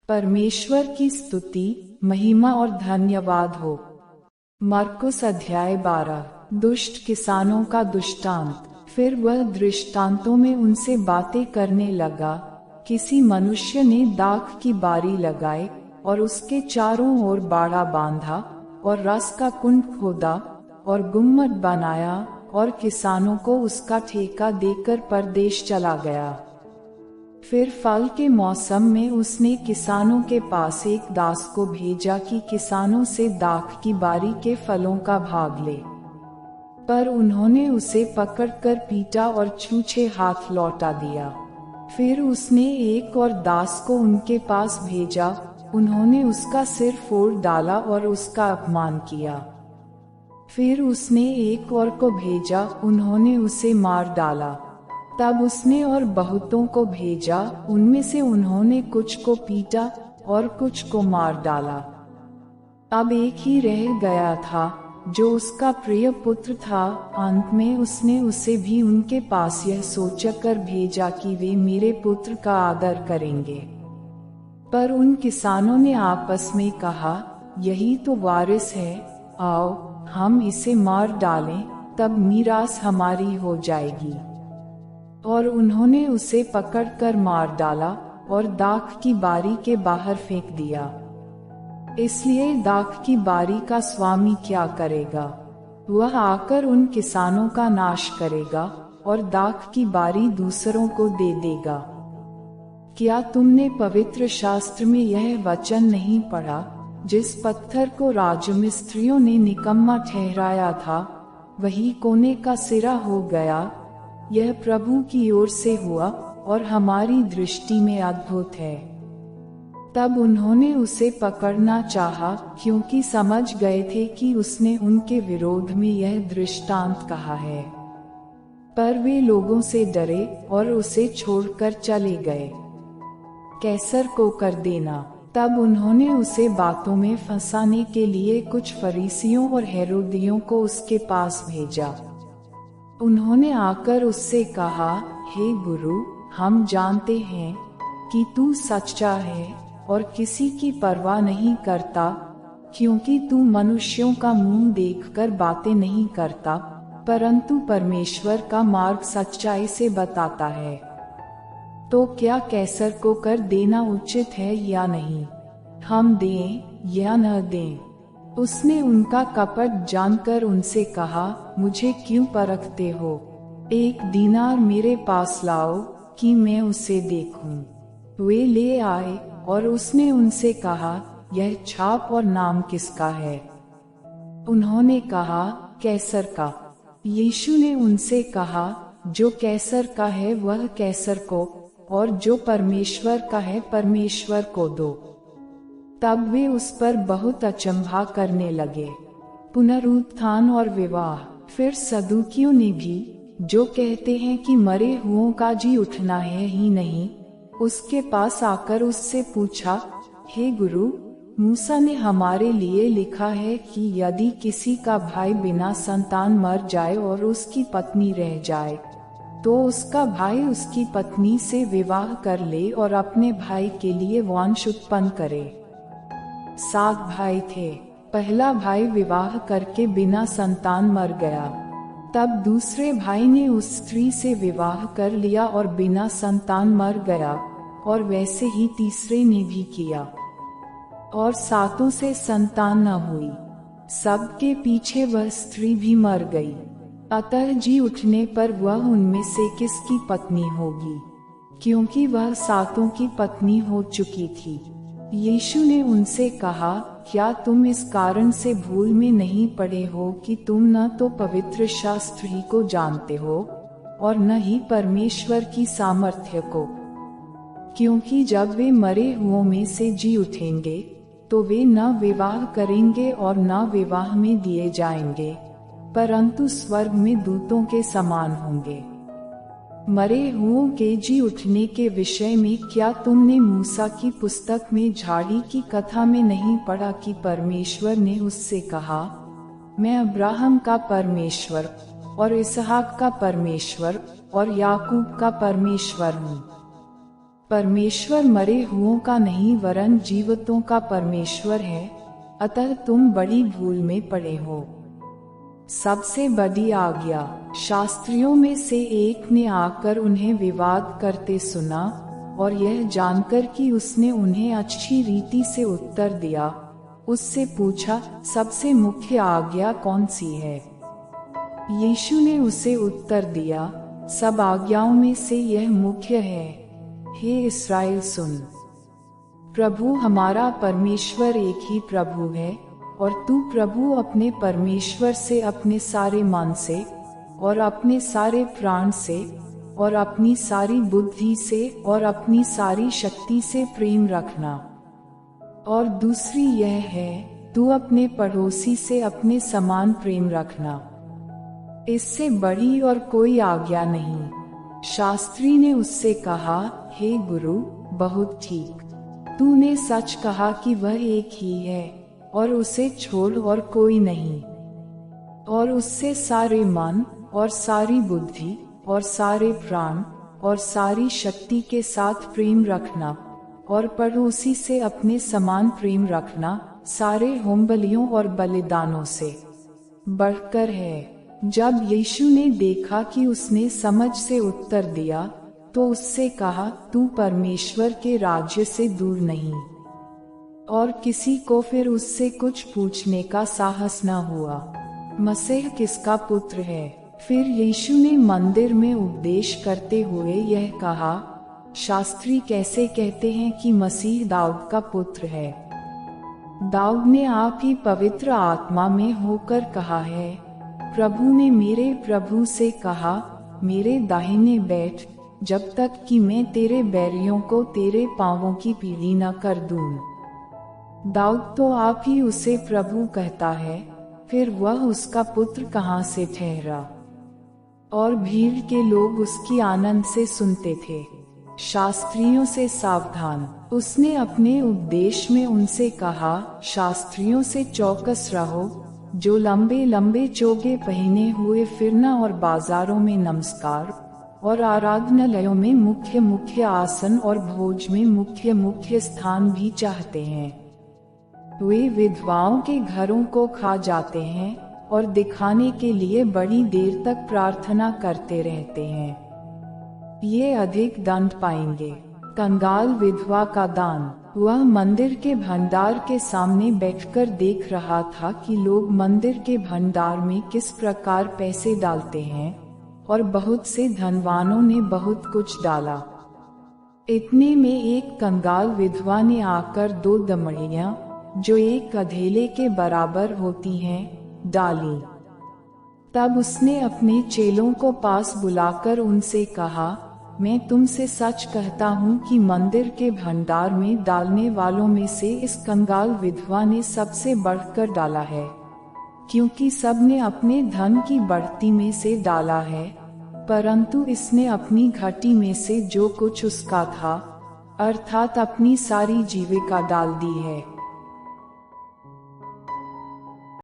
परमेश्वर की स्तुति, महिमा और धन्यवाद हो। मरकुस अध्याय 12। दुष्ट किसानों का दृष्टांत। फिर वह दृष्टांतों में उनसे बातें करने लगा। किसी मनुष्य ने दाख की बारी लगाई और उसके चारों ओर बाड़ा बांधा और रस का कुंड खोदा और गुम्मट बनाया और किसानों को उसका ठेका देकर परदेश चला गया। फिर फल के मौसम में उसने किसानों के पास एक दास को भेजा कि किसानों से दाख की बारी के फलों का भाग ले। पर उन्होंने उसे पकड़कर पीटा और छूछे हाथ लौटा दिया। फिर उसने एक और दास को उनके पास भेजा। उन्होंने उसका सिर फोड़ डाला और उसका अपमान किया। फिर उसने एक और को भेजा। उन्होंने उसे मार डाला। तब उसने और बहुतों को भेजा। उनमें से उन्होंने कुछ को पीटा और कुछ को मार डाला। अब एक ही रह गया था जो उसका प्रिय पुत्र था। अंत में उसने उसे भी उनके पास यह सोचकर भेजा कि वे मेरे पुत्र का आदर करेंगे। पर उन किसानों ने आपस में कहा, यही तो वारिस है, आओ हम इसे मार डालें, तब मीरास हमारी हो जाएगी। और उन्होंने उसे पकड़कर मार डाला और दाख की बारी के बाहर फेंक दिया। इसलिए दाख की बारी का स्वामी क्या करेगा? वह आकर उन किसानों का नाश करेगा और दाख की बारी दूसरों को दे देगा। क्या तुमने पवित्र शास्त्र में यह वचन नहीं पढ़ा, जिस पत्थर को राजमिस्त्रियों ने निकम्मा ठहराया था, वही कोने का सिरा हो गया। यह प्रभु की ओर से हुआ और हमारी दृष्टि में अद्भुत है। तब उन्होंने उसे पकड़ना चाहा, क्योंकि समझ गए थे कि उसने उनके विरोध में यह दृष्टांत कहा है। पर वे लोगों से डरे और उसे छोड़कर चले गए। कैसर को कर देना। तब उन्होंने उसे बातों में फंसाने के लिए कुछ फरीसियों और हेरोदियों को उसके पास भेजा। उन्होंने आकर उससे कहा, हे गुरु, हम जानते हैं कि तू सच्चा है और किसी की परवाह नहीं करता, क्योंकि तू मनुष्यों का मुंह देखकर बातें नहीं करता, परंतु परमेश्वर का मार्ग सच्चाई से बताता है। तो क्या कैसर को कर देना उचित है या नहीं? हम दें या न दें? उसने उनका कपट जानकर उनसे कहा, मुझे क्यों परखते हो? एक दीनार मेरे पास लाओ कि मैं उसे देखूं। वे ले आए और उसने उनसे कहा, यह छाप और नाम किसका है? उन्होंने कहा, कैसर का। यीशु ने उनसे कहा, जो कैसर का है वह कैसर को, और जो परमेश्वर का है परमेश्वर को दो। तब वे उस पर बहुत अचंभा करने लगे। पुनरुत्थान और विवाह। फिर सदूकियों ने भी, जो कहते हैं कि मरे हुओं का जी उठना है ही नहीं, उसके पास आकर उससे पूछा, हे गुरु, मूसा ने हमारे लिए लिखा है कि यदि किसी का भाई बिना संतान मर जाए और उसकी पत्नी रह जाए, तो उसका भाई उसकी पत्नी से विवाह कर ले और अपने भाई के लिए वंश उत्पन्न करे। 7 भाई थे। पहला भाई विवाह करके बिना संतान मर गया। तब दूसरे भाई ने उस स्त्री से विवाह कर लिया और बिना संतान मर गया, और वैसे ही तीसरे ने भी किया, और 7 से संतान न हुई। सबके पीछे वह स्त्री भी मर गई। अतः जी उठने पर वह उनमें से किसकी पत्नी होगी, क्योंकि वह 7 की पत्नी हो चुकी थी। यीशु ने उनसे कहा, क्या तुम इस कारण से भूल में नहीं पड़े हो कि तुम न तो पवित्र शास्त्र ही को जानते हो और न ही परमेश्वर की सामर्थ्य को? क्योंकि जब वे मरे हुओं में से जी उठेंगे, तो वे न विवाह करेंगे और न विवाह में दिए जाएंगे, परंतु स्वर्ग में दूतों के समान होंगे। मरे हुओं के जी उठने के विषय में क्या तुमने मूसा की पुस्तक में झाड़ी की कथा में नहीं पढ़ा कि परमेश्वर ने उससे कहा, मैं अब्राहम का परमेश्वर और इसहाक का परमेश्वर और याकूब का परमेश्वर हूँ। परमेश्वर मरे हुओं का नहीं वरन जीवितों का परमेश्वर है, अतः तुम बड़ी भूल में पड़े हो। सबसे बड़ी आज्ञा। शास्त्रियों में से एक ने आकर उन्हें विवाद करते सुना, और यह जानकर कि उसने उन्हें अच्छी रीति से उत्तर दिया, उससे पूछा, सबसे मुख्य आज्ञा कौन सी है? यीशु ने उसे उत्तर दिया, सब आज्ञाओं में से यह मुख्य है, हे इस्राएल सुन, प्रभु हमारा परमेश्वर एक ही प्रभु है, और तू प्रभु अपने परमेश्वर से अपने सारे मन से और अपने सारे प्राण से और अपनी सारी बुद्धि से और अपनी सारी शक्ति से प्रेम रखना। और दूसरी यह है, तू अपने पड़ोसी से अपने समान प्रेम रखना। इससे बड़ी और कोई आज्ञा नहीं। शास्त्री ने उससे कहा, हे गुरु, बहुत ठीक, तूने सच कहा कि वह एक ही है, और उसे छोड़ और कोई नहीं। और उससे सारे मन और सारी बुद्धि और सारे प्राण और सारी शक्ति के साथ प्रेम रखना, और पड़ोसी से अपने समान प्रेम रखना सारे होमबलियों और बलिदानों से बढ़कर है। जब यीशु ने देखा कि उसने समझ से उत्तर दिया, तो उससे कहा, तू परमेश्वर के राज्य से दूर नहीं। और किसी को फिर उससे कुछ पूछने का साहस न हुआ। मसीह किसका पुत्र है? फिर यीशु ने मंदिर में उपदेश करते हुए यह कहा, शास्त्री कैसे कहते हैं कि मसीह दाऊद का पुत्र है? दाऊद ने आप ही पवित्र आत्मा में होकर कहा है, प्रभु ने मेरे प्रभु से कहा, मेरे दाहिने बैठ, जब तक कि मैं तेरे बैरियों को तेरे पांवों की पीढ़ी न कर दूं। दाऊद तो आप ही उसे प्रभु कहता है, फिर वह उसका पुत्र कहाँ से ठहरा? और भीड़ के लोग उसकी आनंद से सुनते थे। शास्त्रियों से सावधान। उसने अपने उपदेश में उनसे कहा, शास्त्रियों से चौकस रहो, जो लंबे लंबे चोगे पहने हुए फिरना और बाजारों में नमस्कार और आराधनालयों में मुख्य मुख्य आसन और भोज में मुख्य मुख्य स्थान भी चाहते हैं। वे विधवाओं के घरों को खा जाते हैं और दिखाने के लिए बड़ी देर तक प्रार्थना करते रहते हैं। ये अधिक दंड पाएंगे। कंगाल विधवा का दान। वह मंदिर के भंडार के सामने बैठकर देख रहा था कि लोग मंदिर के भंडार में किस प्रकार पैसे डालते हैं, और बहुत से धनवानों ने बहुत कुछ डाला। इतने में एक कंगाल विधवा ने आकर 2 दमड़ियां, जो एक अधेले के बराबर होती हैं, डाली। तब उसने अपने चेलों को पास बुलाकर उनसे कहा, मैं तुमसे सच कहता हूँ कि मंदिर के भंडार में डालने वालों में से इस कंगाल विधवा ने सबसे बढ़कर डाला है, क्योंकि सबने अपने धन की बढ़ती में से डाला है, परंतु इसने अपनी घटी में से जो कुछ उसका था, अर्थात अपनी सारी जीविका डाल दी है।